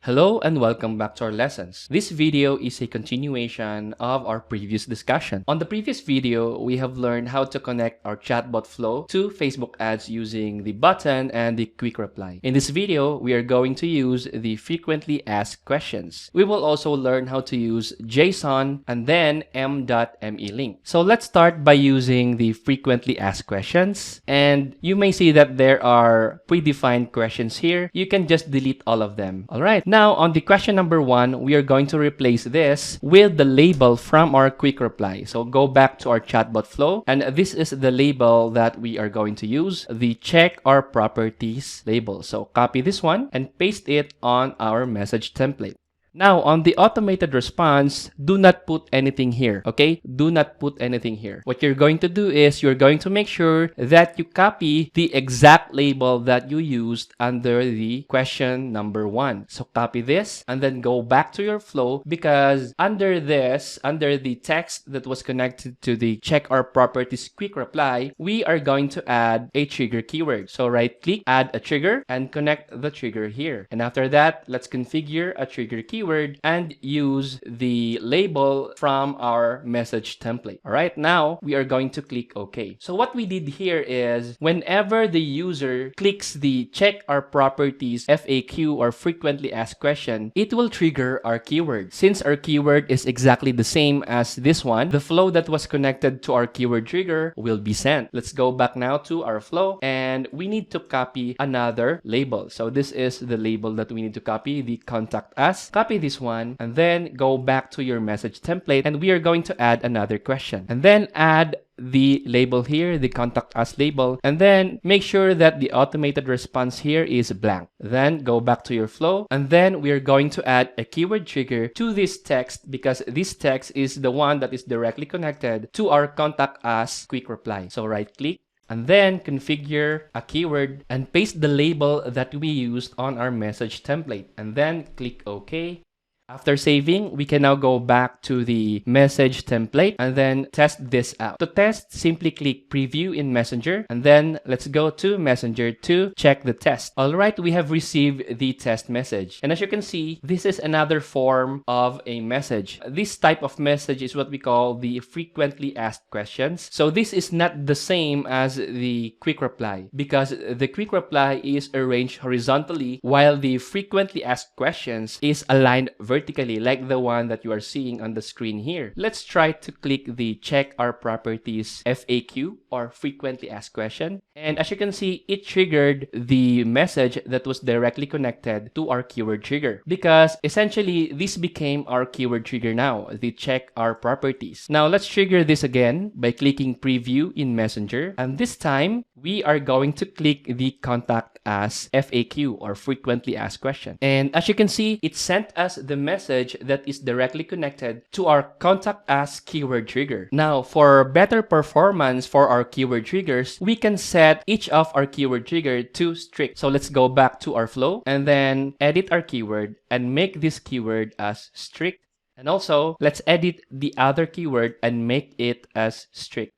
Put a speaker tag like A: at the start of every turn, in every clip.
A: Hello and welcome back to our lessons. This video is a continuation of our previous discussion. On the previous video, we have learned how to connect our chatbot flow to Facebook ads using the button and the quick reply. In this video, we are going to use the frequently asked questions. We will also learn how to use JSON and then m.me link. So let's start by using the frequently asked questions. And you may see that there are predefined questions here. You can just delete all of them. All right. Now, on the question number 1, we are going to replace this with the label from our quick reply. So go back to our chatbot flow, and this is the label that we are going to use, the check our properties label. So copy this one and paste it on our message template. Now, on the automated response, do not put anything here, okay? Do not put anything here. What you're going to do is you're going to make sure that you copy the exact label that you used under the question number 1. So copy this and then go back to your flow, because under this, under the text that was connected to the check our properties quick reply, we are going to add a trigger keyword. So right click, add a trigger, and connect the trigger here. And after that, let's configure a trigger keyword and use the label from our message template. All right, now we are going to click OK. So what we did here is whenever the user clicks the check our properties FAQ or frequently asked question, it will trigger our keyword. Since our keyword is exactly the same as this one, the flow that was connected to our keyword trigger will be sent. Let's go back now to our flow, and we need to copy another label. So this is the label that we need to copy, the contact us. Copy this one and then go back to your message template, and we are going to add another question and then add the label here, the contact us label, and then make sure that the automated response here is blank. Then go back to your flow, and then we are going to add a keyword trigger to this text, because this text is the one that is directly connected to our contact us quick reply. So right click and then configure a keyword and paste the label that we used on our message template, and then click OK. After saving, we can now go back to the message template and then test this out. To test, simply click preview in Messenger, and then let's go to Messenger to check the test. All right, we have received the test message. And as you can see, this is another form of a message. This type of message is what we call the frequently asked questions. So this is not the same as the quick reply, because the quick reply is arranged horizontally while the frequently asked questions is aligned vertically, like the one that you are seeing on the screen here. Let's try to click the check our properties FAQ or frequently asked question. And as you can see, it triggered the message that was directly connected to our keyword trigger, because essentially this became our keyword trigger now, the check our properties. Now let's trigger this again by clicking preview in Messenger, and this time we are going to click the contact us FAQ or frequently asked question. And as you can see, it sent us the message that is directly connected to our contact us keyword trigger. Now, for better performance for our keyword triggers, we can set each of our keyword trigger to strict. So let's go back to our flow and then edit our keyword and make this keyword as strict. And also, let's edit the other keyword and make it as strict.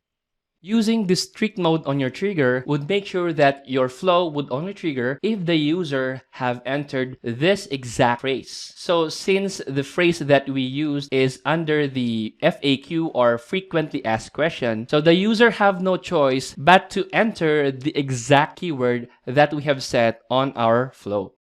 A: Using the strict mode on your trigger would make sure that your flow would only trigger if the user have entered this exact phrase. So since the phrase that we used is under the FAQ or frequently asked question, so the user have no choice but to enter the exact keyword that we have set on our flow.